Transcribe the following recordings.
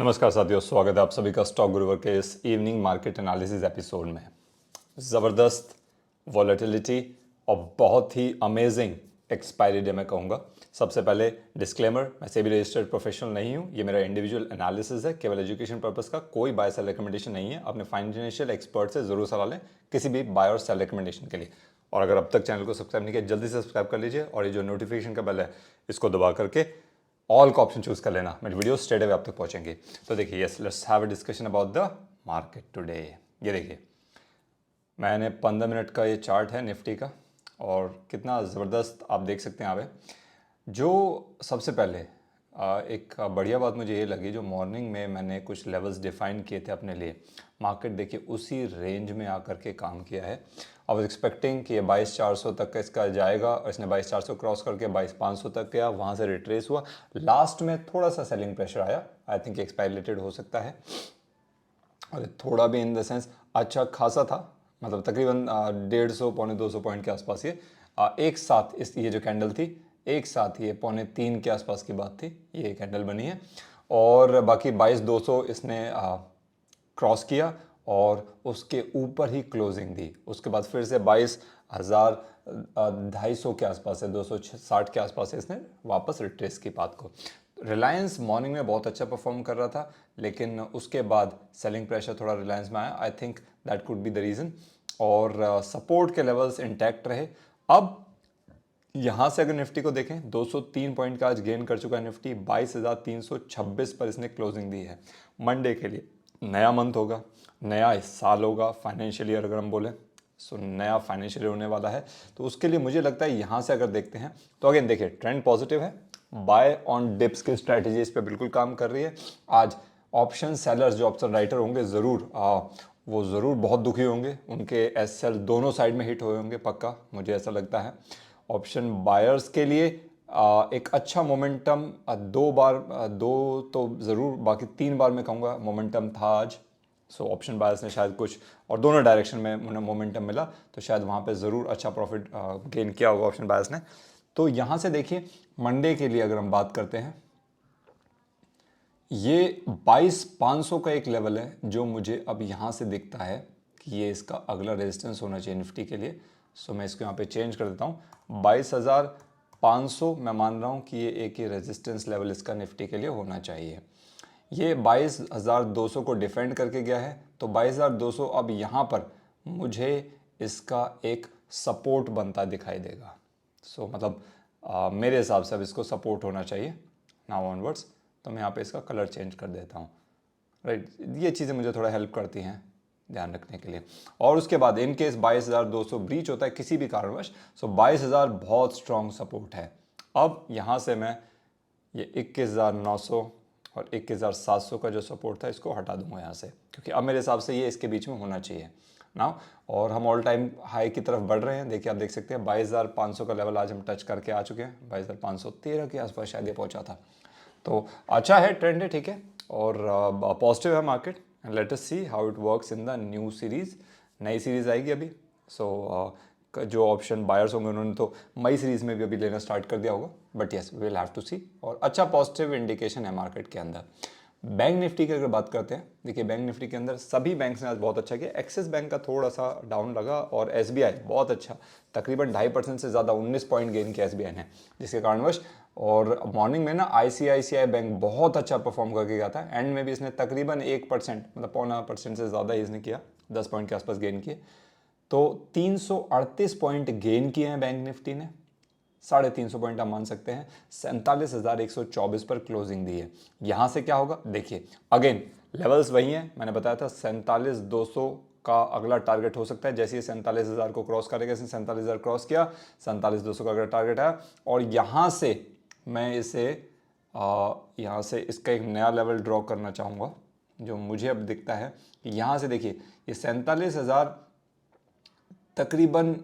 नमस्कार साथियों, स्वागत है आप सभी का स्टॉक गुरुवर के इस इवनिंग मार्केट एनालिसिस एपिसोड में। ज़बरदस्त वॉलेटिलिटी और बहुत ही अमेजिंग एक्सपायरी डे मैं कहूँगा। सबसे पहले डिस्क्लेमर, मैं सेबी रजिस्टर्ड प्रोफेशनल नहीं हूँ, ये मेरा इंडिविजुअल एनालिसिस है, केवल एजुकेशन पर्पस का, कोई बाय सेल रिकमेंडेशन नहीं है। अपने फाइनेंशियल एक्सपर्ट से ज़रूर सलाह लें किसी भी बाय और सेल रिकमेंडेशन के लिए। और अगर अब तक चैनल को सब्सक्राइब नहीं किया, जल्दी से सब्सक्राइब कर लीजिए और ये जो नोटिफिकेशन का बेल है इसको दबा करके ऑल का ऑप्शन चूज कर लेना, मेरी वीडियो स्ट्रेट अवे आप तक पहुंचेंगे। तो देखिए, yes, let's have a discussion about the market today. ये देखिए, मैंने 15 मिनट का ये चार्ट है निफ्टी का और कितना ज़बरदस्त आप देख सकते हैं। जो सबसे पहले एक बढ़िया बात मुझे ये लगी, जो मॉर्निंग में मैंने कुछ लेवल्स डिफाइन किए थे अपने लिए, मार्केट देखिए उसी रेंज में आकर के काम किया है। आई वाज एक्सपेक्टिंग कि ये 22,400 तक का इसका जाएगा और इसने 22,400 क्रॉस करके 22,500 तक गया, वहाँ से रिट्रेस हुआ। लास्ट में थोड़ा सा सेलिंग प्रेशर आया, आई थिंक एक्सपायरेटेड हो सकता है, और थोड़ा भी इन द सेंस अच्छा खासा था, मतलब तकरीबन 150 पौने 200 पॉइंट के आसपास ये एक साथ ये जो कैंडल थी, एक साथ ये 2.25 के आसपास की बात थी, ये कैंडल बनी है। और बाकी 22,200 इसने क्रॉस किया और उसके ऊपर ही क्लोजिंग दी। उसके बाद फिर से 22,000 250 के आसपास है, 260 के आसपास है, इसने वापस रिट्रेस की बात को। रिलायंस मॉर्निंग में बहुत अच्छा परफॉर्म कर रहा था, लेकिन उसके बाद सेलिंग प्रेशर थोड़ा रिलायंस में आया। I think that could be the reason. और सपोर्ट के लेवल्स इंटैक्ट रहे। अब यहाँ से अगर निफ्टी को देखें, 203 पॉइंट का आज गेन कर चुका है निफ्टी, 22,326 पर इसने क्लोजिंग दी है। मंडे के लिए नया मंथ होगा, नया साल होगा, फाइनेंशियल ईयर अगर हम बोलें, सो नया फाइनेंशियल ईयर होने वाला है। तो उसके लिए मुझे लगता है यहाँ से अगर देखते हैं तो अगेन देखिए ट्रेंड पॉजिटिव है। बाय ऑन डिप्स की स्ट्रैटेजी इस पर बिल्कुल काम कर रही है। आज ऑप्शन सेलर्स जो ऑप्शन राइटर होंगे वो ज़रूर बहुत दुखी होंगे, उनके एस सेल दोनों साइड में हिट हुए होंगे पक्का, मुझे ऐसा लगता है। ऑप्शन बायर्स के लिए एक अच्छा मोमेंटम, दो तो ज़रूर, बाकी 3 बार मैं कहूँगा मोमेंटम था आज। सो ऑप्शन बायर्स ने शायद कुछ, और दोनों डायरेक्शन में उन्हें मोमेंटम मिला, तो शायद वहाँ पे ज़रूर अच्छा प्रॉफिट गेन किया होगा ऑप्शन बायर्स ने। तो यहाँ से देखिए मंडे के लिए अगर हम बात करते हैं, ये 22,500 का एक लेवल है जो मुझे अब यहाँ से दिखता है कि ये इसका अगला रेजिस्टेंस होना चाहिए निफ्टी के लिए। सो मैं इसको यहाँ पे चेंज कर देता हूँ, 22,500 मैं मान रहा हूँ कि ये एक ही रेजिस्टेंस लेवल इसका निफ्टी के लिए होना चाहिए। ये 22,200 को डिफेंड करके गया है, तो 22,200 अब यहाँ पर मुझे इसका एक सपोर्ट बनता दिखाई देगा। सो मतलब मेरे हिसाब से अब इसको सपोर्ट होना चाहिए नाउ ऑनवर्ड्स। तो मैं यहाँ पे इसका कलर चेंज कर देता हूँ, राइट। ये चीज़ें मुझे थोड़ा हेल्प करती हैं ध्यान रखने के लिए। और उसके बाद इन केस 22,200 ब्रीच होता है किसी भी कारणवश, सो 22,000 बहुत स्ट्रॉन्ग सपोर्ट है। अब यहाँ से मैं ये 21,900 और 21,700 का जो सपोर्ट था इसको हटा दूंगा यहाँ से, क्योंकि अब मेरे हिसाब से ये इसके बीच में होना चाहिए ना। और हम ऑल टाइम हाई की तरफ बढ़ रहे हैं। देखिए आप देख सकते हैं 22,500 का लेवल आज हम टच करके आ चुके हैं, 22,513 के आसपास शायद ये पहुंचा था। तो अच्छा है, ट्रेंड है, ठीक है, और पॉजिटिव है market. Let us see how it works in the new series. नई सीरीज़ आएगी अभी। सो जो ऑप्शन बायर्स होंगे उन्होंने तो मई सीरीज़ में भी अभी लेना स्टार्ट कर दिया होगा, but yes we will have to see. और अच्छा पॉजिटिव इंडिकेशन है मार्केट के अंदर। बैंक निफ्टी की अगर बात करते हैं, देखिए बैंक निफ्टी के अंदर सभी बैंक्स ने आज बहुत अच्छा किया। एक्सिस बैंक का थोड़ा सा डाउन लगा और एसबीआई बहुत अच्छा, तकरीबन 2.5% से ज़्यादा 19 पॉइंट गेन किया एसबीआई ने, जिसके कारणवश। और मॉर्निंग में ना आईसीआईसीआई बैंक बहुत अच्छा परफॉर्म करके गया था, एंड में भी इसने तकरीबन 1%, मतलब 0.25% से ज़्यादा ही इसने किया, 10 पॉइंट के आसपास गेन किए। तो 338 पॉइंट गेन किए हैं बैंक निफ्टी ने, 350 पॉइंट आप मान सकते हैं। 47,124 पर क्लोजिंग दी है। यहां से क्या होगा देखिए, अगेन लेवल्स वही हैं, मैंने बताया था 47,200 का अगला टारगेट हो सकता है। जैसे ही 47,000 को क्रॉस करेगा, इसने 47,000 क्रॉस किया, 47,200 का अगला टारगेट है। और यहां से मैं इसे यहाँ से इसका एक नया लेवल ड्रॉ करना चाहूँगा, जो मुझे अब दिखता है कि यहाँ से देखिए ये 47,000 तकरीबन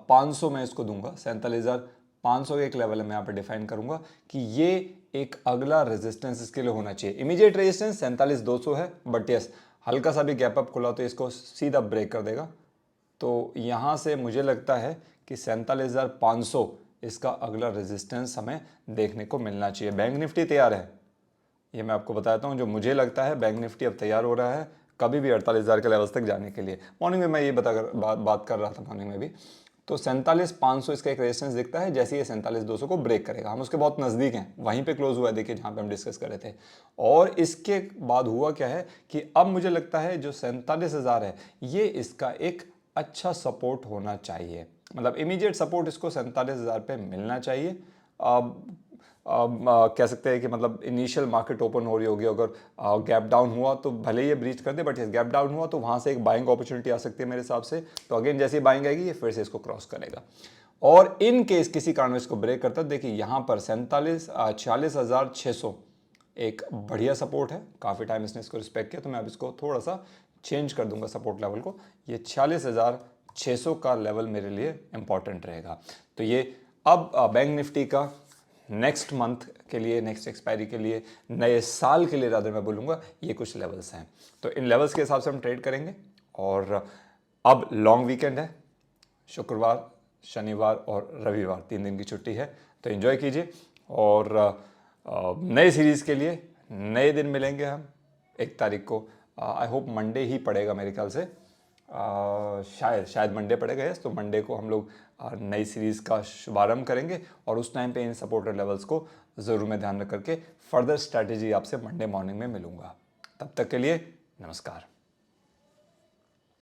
500 मैं इसको दूंगा, 47,500 एक लेवल है, मैं यहाँ पे डिफाइन करूंगा कि ये एक अगला रेजिस्टेंस इसके लिए होना चाहिए। इमीडिएट रेजिस्टेंस 47,200 है, बट यस हल्का सा भी गैप अप खुला तो इसको सीधा ब्रेक कर देगा। तो यहाँ से मुझे लगता है कि 47,500 इसका अगला रेजिस्टेंस हमें देखने को मिलना चाहिए। बैंक निफ्टी तैयार है, ये मैं आपको बताता हूँ। जो मुझे लगता है बैंक निफ्टी अब तैयार हो रहा है कभी भी 48,000 के लेवल्स तक जाने के लिए। मॉर्निंग में मैं ये बात कर रहा था मॉर्निंग में भी, तो 47,500 इसका एक रेजिस्टेंस दिखता है। जैसे ये 47,200 को ब्रेक करेगा, हम उसके बहुत नज़दीक हैं, वहीं पे क्लोज हुआ है, देखिए जहाँ पे हम डिस्कस कर रहे थे। और इसके बाद हुआ क्या है कि अब मुझे लगता है जो 47,000 है ये इसका एक अच्छा सपोर्ट होना चाहिए, मतलब इमीडिएट सपोर्ट इसको 47,000 पे मिलना चाहिए। कह सकते हैं कि मतलब इनिशियल मार्केट ओपन हो रही होगी, अगर गैप डाउन हुआ तो भले ही ये ब्रीच कर दे, बट ये गैप डाउन हुआ तो वहाँ से एक बाइंग अपॉर्चुनिटी आ सकती है मेरे हिसाब से। तो अगेन जैसे ही बाइंग आएगी ये फिर से इसको क्रॉस करेगा, और इन केस किसी कारण इसको ब्रेक करता है, देखिए यहाँ पर 46,600 एक बढ़िया सपोर्ट है। काफ़ी टाइम इसने इसको रिस्पेक्ट किया, तो मैं अब इसको थोड़ा सा चेंज कर दूंगा सपोर्ट लेवल को। ये 46,600 का लेवल मेरे लिए इंपॉर्टेंट रहेगा। तो ये अब बैंक निफ्टी का नेक्स्ट मंथ के लिए, नेक्स्ट एक्सपायरी के लिए, नए साल के लिए ज़्यादा मैं बोलूँगा, ये कुछ लेवल्स हैं। तो इन लेवल्स के हिसाब से हम ट्रेड करेंगे। और अब लॉन्ग वीकेंड है, शुक्रवार, शनिवार और रविवार 3 दिन की छुट्टी है, तो एंजॉय कीजिए। और नए सीरीज़ के लिए नए दिन मिलेंगे हम 1 तारीख को। आई होप मंडे ही पड़ेगा मेरे ख्याल से, शायद मंडे पड़ेगा। यस, तो मंडे को हम लोग नई सीरीज़ का शुभारंभ करेंगे, और उस टाइम पे इन सपोर्टर लेवल्स को ज़रूर मैं ध्यान रख करके फर्दर स्ट्रैटेजी आपसे मंडे मॉर्निंग में मिलूंगा। तब तक के लिए नमस्कार।